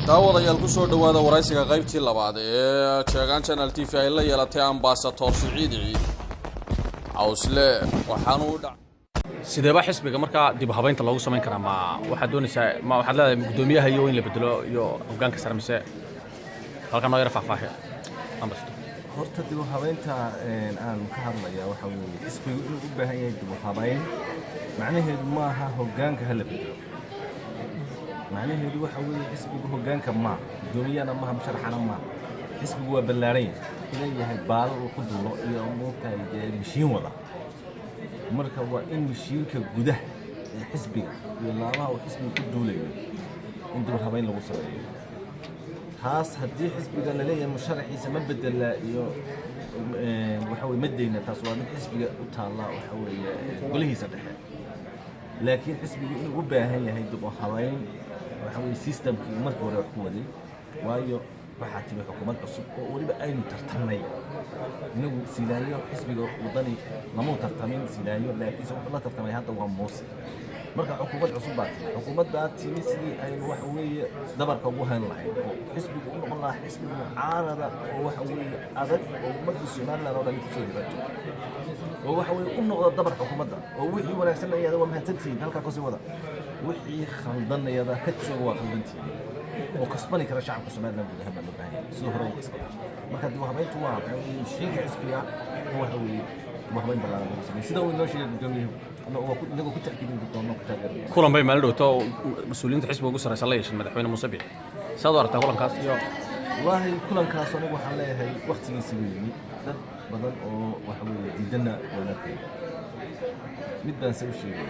daawadayaal ku soo dhawaada waraysiga qaybtii labaad ee Chegan Channel TV ay la yeelatay Ambassador Siciid Ciid Awsle waxaanu sideeba xisbiga marka dib u habeynta lagu sameyn karaa ma waxa doonaysaa ma waxa leedahay gudoomiyaha iyo in la bedelo iyo hoggaanka sare mise halka noo yar faahfaahin Ambassador horta dib u habeynta aan ka hadlayaa waxa weeye xisbigu inuu u baahan yahay dib u habeyn macnaheedu ma aha hoggaanka hala bedelo macnaheedu waxa weeye xisbigu hoggaanka ma gudoomiyana ma sharaxana ma xisbigu waa ballaaran inay yahay baal uu ku duulo iyo moogtahay mishiin wada marka waa in mishiinka gudaha ee xisbiga iyo laabaha uu xisbigu ku duulayo in dib u habeyn lagu sameeyo taas haddii xisbiga la leeyahay musharaxiisa ma bedela iyo waxa weeye madayna taas waa mid xisbiga u taala waxa weeye golihiisa dhexe laakiin xisbigu inuu u baahan yahay dib u habeyn waxa weeye systemkii markii hore wax ku waday waayo waxaa timi xukuumad cusub oo waliba aynu tartamnay inagu silaayo xisbiga wadani lama tartamin silaayo laakiin wuxuu la tartamay hadda waa Muuse marka xukuumad cusub baa timi xukuumadda timi sidii aynu waxa weeye dabarka ugu hayn lahayn oo xisbigu u noqon lahaa xisbi mucaarada oo waxa weeye adag oo ummadda Soomaaliland oo dhan ku soo dhawaato oo waxa weeye u noqdo dabar xukuumadda oo wixii wanaagsan ayada waa mahadsantiin halka ka sii wada wixii khaldanayada ka jooga waa khaldantiin oo kasbani kara shacabka Soomaaliland gudaha ma loo baahan sidoo hore u kasbana marka dib u habeyntu waa sheyga xisbiga waxa weeye waxbayn balaaran lagu sameeyay sida uu inoo sheegay gudoomiyuhu inagu ku taakiidin doono ku taageero kulan bay maalin dhowto mas'uuliyiinta xisbiga ugu sareysan la yeeshay madaxweyne Muuse Biixi saad aragtay kulankaas iyo wallahi kulankaas anigu waxaan leeyahay waqtigiisa weeyii dad badan oo waxa weeye diidana wanaagay mid baan soo sheegay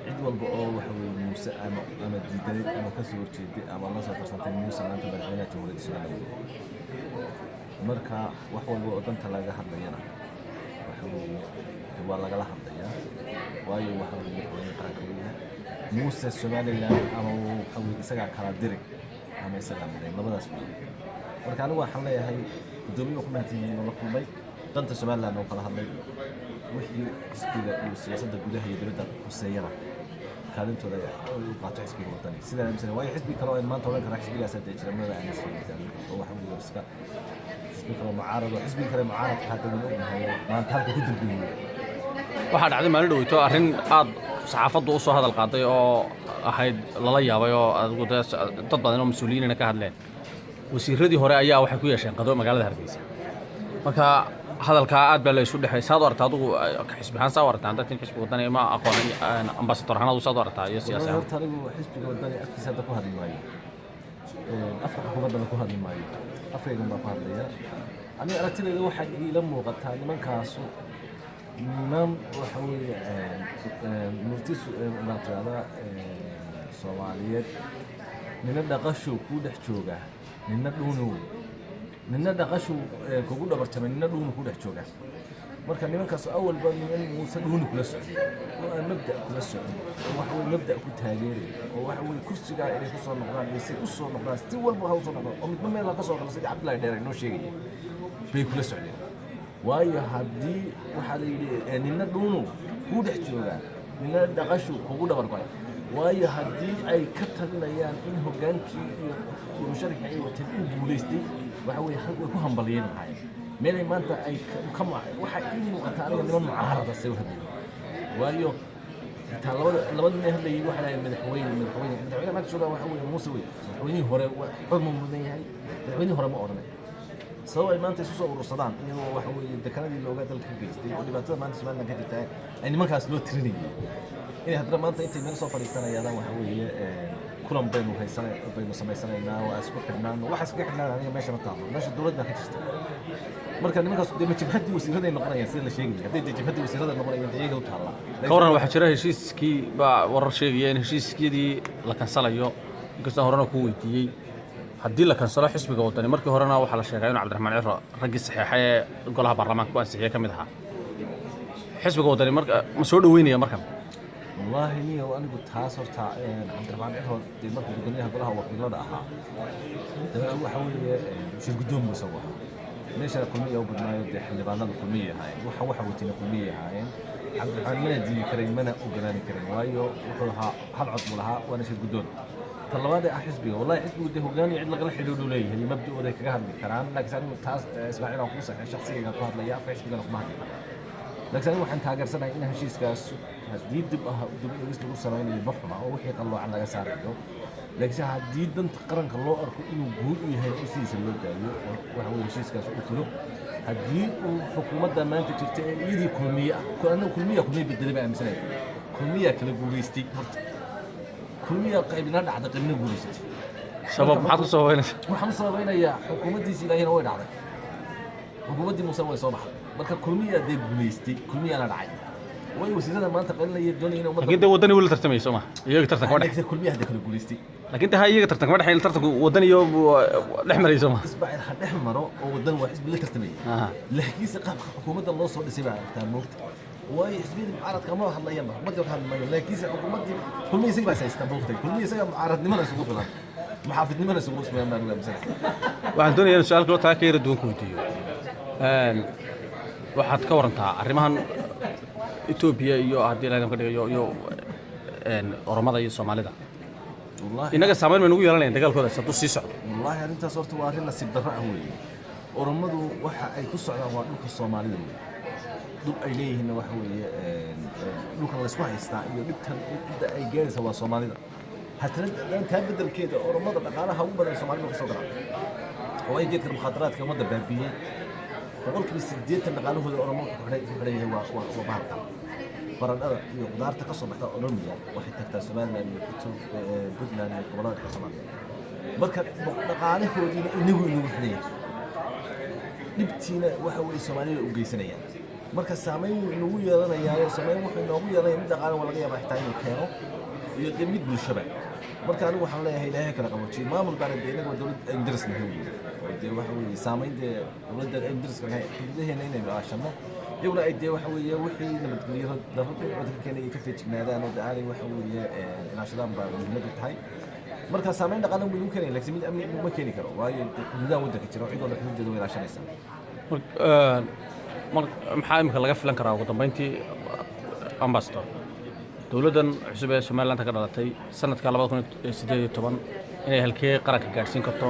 cid walba oo waxa weeye Muuse ama diiday ama ka soo horjeeday ama la soo tarsantay Muuse maanta madaxweynaha Jamhuuriyadda Soomaaliya marka wax walba oo danta laga hadlayana waxa weeye waa laga hadlayaa waayo waxa weeye madaxweynaha qaranka Muuse Soomaaliland ama waxa weeye isaga kala diray ama isaga miday labadaas marka anigu waxaan leeyahay gudoomiyuhu ku mahadsanyihiin oo la kulmay danta Soomaaliland oo kala hadlay wixii xisbiga iyo siyaasadda gudaha iyo dibadda xuseeyana kaalintooda oo u qaato xisbiga wadani sida aaminsan waayo xisbi kale oo maanta oran kara xisbigaas hadda jira mada aaminsan oo waxa weeye iska xisbi kale mucaarad oo xisbi kale mucaarad hadda uu ognahay maanta halka ku dilbiyay waxa dhacday maalin dhowto arrin aad saxaafaddu u soo hadal qaaday oo ahayd lala yaabay oo adigu dad badan oo mas'uuliyiin ka hadleen wasiiradii hore ayaa waxay ku yeesheen qado magaalada Hargeysa marka hadalka aad baa la isu dhaxay saad aragtay adigu xisbihan saa aragtay dadka xisbiga wadani ma aqoon ambassador hanadu saad aragtay iyo siyaasad horta anigu xisbiga wadani afkiisa ku hadli maayo afka xukuumadda ku hadli maayo afkayga ma ku hadlaya ani aragtidayda waxa ila muuqataa nimankaasu niman waxa weeye murtis maanta Soomaaliyeed nina dhaqasho ku dhex jooga nina dhaqasho kugu dhabartamay nina dhuunu ku dhex jooga marka nimankaas awalba niman Muuse dhuunu kula socday oo mabda kula socday oo waxa weeye mabda ku taageeray oo waxa weeye kursiga inay ku soo noqdaan iyo si u soo noqdaan si walba ha u soo noqdaan oo midba meel ka soo galay sida Cabdullaahi Dheere inoo sheegay bay kula socdeen waayo haddii waxaa la yidhi nina dhuunu ku dhex jooga nina dhaqasho kugu dhabarmay waayo haddii ay ka talinayaan in hoggaankii iyo musharaxii ay wateen uu guulaystay waxa weeye way ku hambaliyeen lahaayeen meelay maanta ay ka waxa ii muuqata aniga niman mucaarada soo hadlay waayo taa labada nin hadlayay waxa la madaxweyne maanta jooga waxa weeye Muuse wey madaxweynihii hore wuxuu mudan yahay madaxweynihii hore ma oranay sabab ay maanta isu soo urursadaan iyagoo waxa weeye dekanadii looga dalka geystay oo dhibaatada maanta Soomaaliland ka jirta ay nimankaas loo tirinayay inay hadda maanta intay meel soo fadhiisanayaan waxa weeye kulan baynu samaysanayna waa isku xidhnaan waxa iska xidhnaan aniga meesha ma taalo meesha dawladda ka jirta marka nimankaas dee jabhadii wasiirada noqonayaan sida la sheegay hadday jabhadii wasiirada noqonayaan iyaga u taala kooran waxa jira heshiiskii baa warar sheegaya in heshiiskii la kansalayo inkastoo horena ku weydiiyey haddii la kansalo xisbiga wadani markii horena waxa la sheegay in Cabdiraxmaan Ciro ragii saxiixay ee golaha baarlamaanka ku ansixiyay kamid ahaa xisbiga wadani marka ma soo dhaweynaya markan والله نية وأنا قلت هاسر عبد الرحمن عهود مركز الدنيا قالها وكيل لها تمام هو حاول شو القدوم مسوها ليش الكلية وبدنا يدي حل بعض الكلية هاي وحوحة وتين الكلية هاي عبد الرحمن من الدين كريم من أوجراني كريم وايو وكلها هالعطم لها وأنا شو القدوم طلبات حزبي والله حزبي وده هوجاني عد لقى الحدود ليه هي مبدأ وده كهذا الكلام لكن أنا تاس إسماعيل أو قوس شخصيا قاد لي في حزبي قال ما لكن أنا وحن تاجر سنة إنها شيء كاس هديد دبها يسلو سنين يبحث معه وحي الله على يسار له لكن هديد أنت قرن الله أركو إنه جود هي أسيس اللودة وهو شيء كاس وكله هديد وحكومة ده ما أنت تشتري يدي كل مية بالدليل بقى مثلا كل مية كله جوليستي كلمية قيبنا دعدة قيبنا بوليسات سبب محط صوبين محمد صوبين يا حكومة دي سيلا هنا وين عرض حكومة دي مسوي صباح مركا كلمية دي بوليستي كلمية أنا دعي وين وسيلة ما أنت قلنا يدوني هنا لكن ده ودني ولا ترتمي سما يقدر ترتك لكن كلمية هذا كله بوليستي لكن انت هاي يقدر ترتك ما حين ترتك ودني يوم الاحمر يسمى اسمع الحد احمر ودن واحد بالله ترتمي لكن سقف حكومة الله صوت سبع تاع الوقت واي حزبين معارض كما واحد الله يما ما جاب هذا المجال لكن حكومتي كل مية سيبها سيستبوقتي كل مية سيبها معارض نمنا سوق فلان محافظ نمنا سوق اسمه ما نقول مثلا وعندنا يعني سؤال كله تاكير دون كويتيو waxaad ka warantaa arrimahan Ethiopia iyo hadii la dhigo iyo Oromada iyo Soomaalida wallahi inaga saameyn ma nagu yeelanayaan dagaalkooda sadoo sii socdo wallahi arintaas horta waa arrin nasiib darro ah weeye Oromadu waxa ay ku socdaan waa dhulka Soomaalida dub ay leeyihiin waxa weeye dhulka la isku haystaa iyo dhibtan inta ay gaarayso waa Soomaalida haddana taa bedelkeeda Oromada dhaqaalaha ugu badan Soomaalida ka soo galaan oo ay geedka mukhaadaraadka umada baabiyay boqolkiiba 80 dhaqaalahooda Oromada ku xidhay waa bahalka baradhada iyo qudaarta ka soo baxda Oromia waxay tagtaa Soomaaliland iyo Puntland iyo gobollada ka Soomaaliya marka dhaqaalahoodiina inagu xidhay dhibtiina waxa weeye Soomaalida u geysanayaan marka saameyn lagu yeelanayaa saameyn wuxuu noogu yeelanayaa mid dhaqaale walaga yaabaa xitaa inuu keeno iyo mid bulshada marka anigu waxaan leeyahay ilaahay kala qaboojiyay maamul baan deegaanka dawladda ay daris nahay oo waxa weeye saameynta dawladda ay daris nahay gudaheena inay baashano iyaguna ay waxa weeye wixii nabadgelyo darrada waddanka Kenya ay ka feejignaadaan oo daalay waxa weeye ilaashadaan baa muhiimad tahay marka saameyn dhaqaale uu lagu keenay laakiin mid amni ma keeni karo waayo gudaha waddanka jira cid walba xuduudda way ilaashanaysaa maxaa imika laga filan karaa ugu dambeyntii ambassador dawladdan cusub ee Soomaaliland ka dhalatay sanadka 2018 inay halkee qaranka gaarsiin karto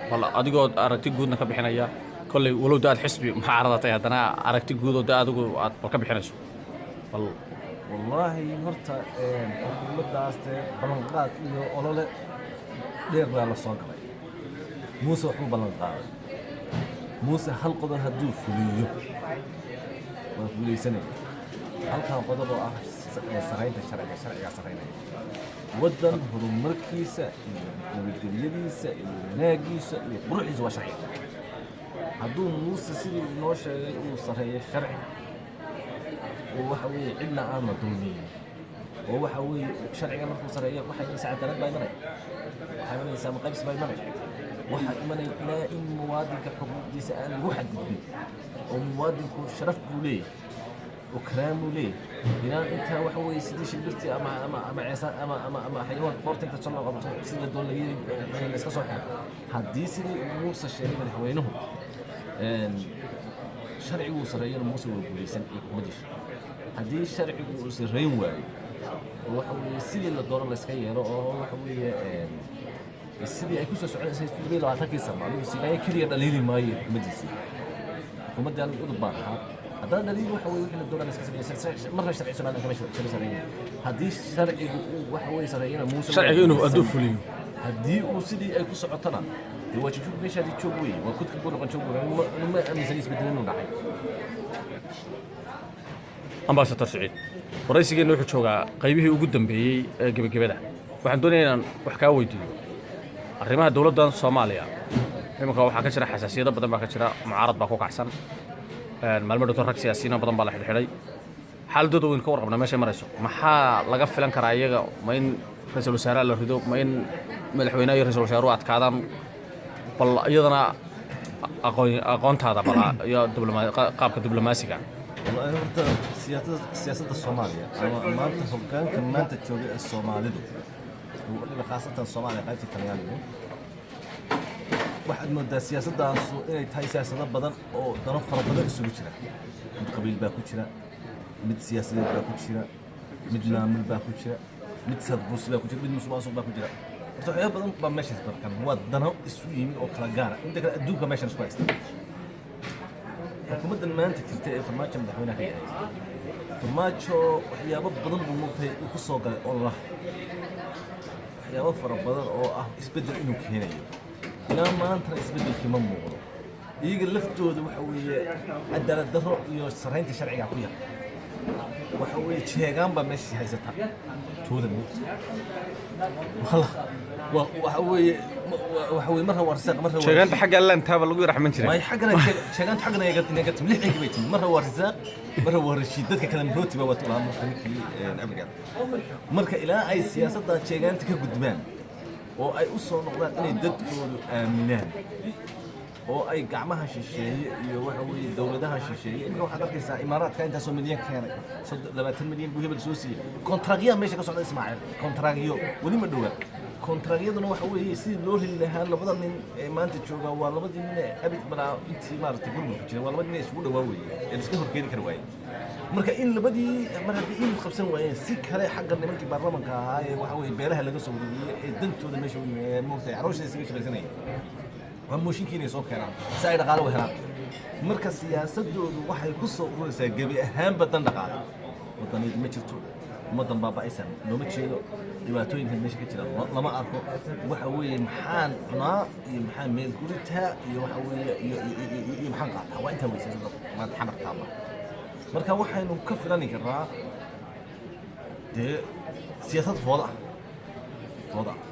bal adigoo aragti guudna ka bixinaya kolley walow daad xisbi maxaa aradatay haddana aragti guud oo adigu aad ka bixinayso bal wallahi horta xukuumaddaas ballanqaad iyo olole dheer baa la soo galay muuse wuxuu ballanqaaday muuse hal qodob hadduu fuliyo waa fulaysanaya halkan qodob oo ah saraynta sharciga saraynaya waddan horumarkiisa iyo nabadgelyadiisa iyo wanaagiisa iyo quruxiisa waa sharciga hadduu muuse sidii noo sheegay uu sareeyo sharci oo waxa weeye cidna aan la dulmiyin oo waxa weeye sharciga markuu sareeyo waxay inaysaa cadaalad baa imanaya waxay imanaysaa maqaybis baa imanaya waxaa imanaya ilaa in muwaadinka xuquuqdiisa aan lagu xadgudbin oo muwaadinku sharaf buu leeyahay oo karaam buu leeyahay inaan intaa waxa weeye sidii shilbirtii ama ceesa ama xayawaan qoortinta soo qabto sida doon la iska soo xiro haddii sidii muuse sheegay madaxweynuhu sharcigu uu sareeyana muuse waa guulaysan iyo xukuumaddiisa haddii sharcigu uu sareyn waayo oo waxa weeye sidii la doono la iska yeelo oo waxa weeye sidii ay ku soo soconaysay 2020 sano anigu sidii kaliya dhaliili maayo xukuumaddiisa xukuumadda aan u dubaan ahaa haddana dhaliil waxa weeye wixii la doono la iska sameeyay marna sharci Soomaaliya kama sareeyay haddii sharcigu uu waxa weeye sareeyana muuse sharciga inuu aduu fuliyo haddii uu sidii ay ku socotana واجيب ليش هذه تشوف وين وكنت تقول لك نشوف ما أمزني يسبدلون ولا حاجة ambassador Saciid waraysigeena wuxuu joogaa qaybihii ugu dambeeyay ee gabagabada waxaan doonayaa inaan wax ka weydiiyo arrimaha dawladda Soomaaliya imika waxa ka jira xasaasiyado badan baa ka jira mucaarad baa ku kacsan maalmo dhowr rag siyaasiyiin badan baa la xidhay xaaladooda weyn ka warqabna meesha marayso maxaa laga filan karaa iyaga ma in ra'iisul wasaare la rido ma in madaxweynaha iyo ra'iisul wasaaruhu adkaadaan bal iyadana aqoontaada bal iyo qaabka diblomaasiga والله horta siyaasadda Soomaaliya ama maanta hoggaanka maanta jooga ee Soomaalidu waliba khaasatan Soomaaliya qaybta Talyaaniga waxaad moodaa siyaasaddaas inay tahay siyaasado badan oo dano fara badan isugu jira mid qabiil baa ku jira mid siyaasadeed baa ku jira mid maamul baa ku jira mid sadbuus baa ku jira mid musuqmaasuq baa ku jira waxyaabo badan baa meeshaas barkan waa dano isu yimi oo kala gaara inta kale adduunka meeshan isku haysta xukuumaddan maanta jirta ee farmaajo madaxweynaha ka yahay farmaajo waxyaabo badan buu moogtahay uu ku soo galay oo waxyaabo fara badan oo ah isbeddel inuu keenayo ilaa maantana isbeddelkii ma muuqdo iyaga laftooda waxa weeye cadaalad darro iyo sarraynta sharciga ku yar waxa weeye jeegaan baa meesha haysata tooda moogta waxa weeye marra warsaaq marra sheeganta xagga alla intaaba lagu raxman jiray may xaggana sheeganta xaggana inaga tim lixdii bay tim marra warsaaq marra warashiid dadka kala rooti baa wato markii abriga marka ilaa ay siyaasadda sheeganta ka gudbaan oo ay u soo noqdaan inay dadkoodu aaminaan oo ay gacmaha shisheeye iyo waxa weeye dawladaha shisheeye imika waxaad arkaysaa imaaraadka intaasoo milyan keenay 20 milyan buu hebel soo siiyey kontragyaa meesha ka socda ismaaciil kontragyo weli ma dhowaa kontragyaduna waxa weeye sidii loo heli lahaa labada nin ee maanta jooga waa labadii nin ee abid balaa intii maaragtay gurmudka jiray waa labadii nin ee isugu dhawaa weeye ee iska horkeeni kara waaye marka in labadii mar haddii ilu qabsan waayeen si kale xagga nimankii baarlamanka ahaa ee waxa weeye beelaha laga soo ururiyey ee dantooda meesha u yimeen moogtahay carooshada isaga shaqaysanayay waa mooshinkii inay soo keenaan si ay dhaqaale u helaan marka siyaasadoodu waxay ku soo ururaysaa gebi ahaanba dan dhaqaale waddaniyad ma jirto ummaddan baaba'aysan looma jeedo dhibaatooyinkan meesha ka jira lama arko waxa weeye maxaan cunaa iyo maxaan meel kuritaa iyo waxa weeye iyo maxaan qaataa waa intaa weysaysa maanta xamar taalla marka waxaynu ka filani karnaa dee siyaasad fooda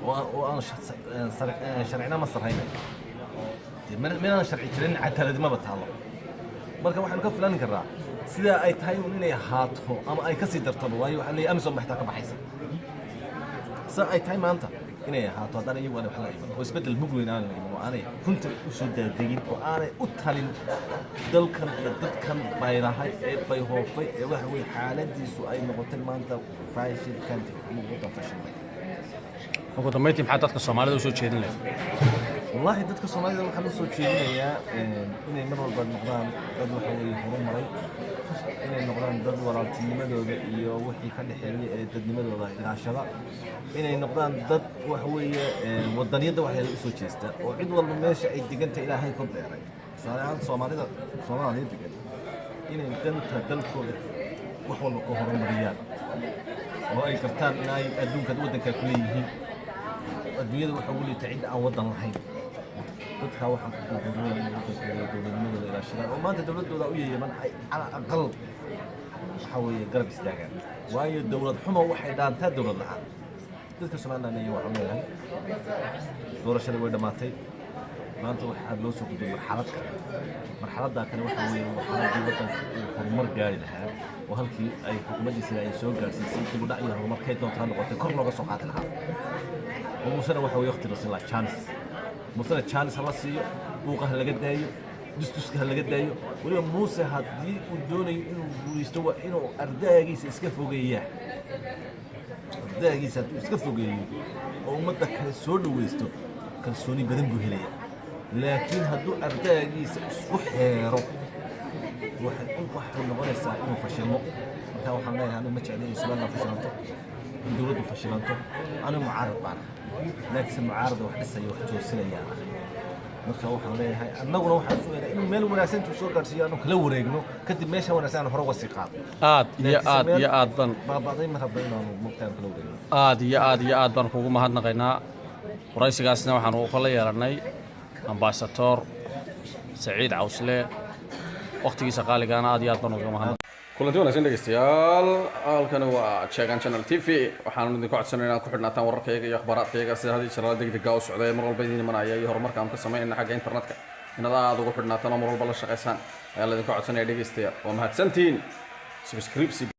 oo aan sharcina ma sarrayna meelaan sharci jirin cadaaladnimaba taallo marka waxaynu ka filani karnaa sidaa ay tahay inay ahaato ama ay ka sii dartaba waayo waxaa leeyahay Amazon baxtaa ka baxaysa saa ay tahay maanta inay ahaato haddana iyagu aanay wax la iman oo isbeddel mug weyn aan la iman oo aanay runta u soo daadegin oo aanay u talin dalkan iyo dadkan bayrahay ee bayhoofay ee waxa weeye xaaladiisu ay noqotay maanta faashilkan muqda fashilmay ugu dambeyntii maxaa dadka Soomaalida u soo jeedin lahayd والله dadka Soomaalida waxaan u soo jeedinayaa inay mar walba noqdaan dad waxa weeye horumaray inay noqdaan dad walaaltinimadooda iyo wixii ka dhaxeeyay ee dadnimadooda ilaashada inay noqdaan dad waxa weeye wadaniyada waxay u soo jeesta oo cid walba meesha ay diganta Ilaahay ku beeray Soomaalida degan inay danta dalkooda wax walba ku horumariyaan oo ay kartaan inay adduunka wadanka ku leeyihiin adduunyada waxa weeye tacid aan wadan lahayn dadka waxa ku horumariyay dowladnimada ilaashada oo maanta dowladooda u yeeyaman ay ala aqal waxa weeye garab istaagaan waayo dowlad xumo waxay dhaantaa dowlad la'aan dadka Soomaaliland ay wax u leeyahay doorashada way dhamaatay maanta waxa loo soo gudbay marxaladda kale waxa weeye marxaladii wadanka uu horumar gaari lahaa oo halkii ay xukuumaddiisa ay soo gaarsiisay dib u dhac iyo horumarkeed doontaa noqotay kor looga soo qaadi lahaa وموسى waxa way waqti la chance موسى chance hala siiyo buuqaha laga daayo dustuska laga daayo waliba Muuse hadii uu doonayo inuu guulaysto waa inuu ardaygiisa iska fogeeyaa ardaygiisa iska fogeeyo oo ummadda kale soo dhaweysto kalsooni badan buu helaya laakiin hadduu ardaygiisa isku xeero waxay noqonaysaa inuu fashilmo marka waxaan leeyahay ma jeclayn Soomaaliya fashilanto dowladdu fashilanto أنا معارض معنا لكن معارض واحد سيء وحجوسنا يعني marka waxaan leeyahay annaguna waxaan soo yeelay in meel wanaagsan uu soo gaarsiiyano kala wareegno kadib meesha wanaagsan hore wasi qaad aad ban baabaaday ma rabbayno muqtaan kala wareegno aad ban kugu mahadnaqaynaa waraysigaasna waxaan ugu kala yeelanay ambassador Saciid Cawsle waqtigiisa qaaligaana aad ban ugu mahadnaq kulanti wanaagsan dhageystayaal halkan waa Chegan Channel TV waxaan idin ku codsanaynaa ku xidhnaataan wararkayga iyo akhbaaradkayga sida hadii jira degdeg ah u socday mar walba idin manaya iyo horumarka aan ka sameeyay xagga internetka inaad aad ugu xidhnaataan mar walba la shaqeysaan ayaa la idin ku codsanayaa dhageystayaal waa mahadsantiin subscribe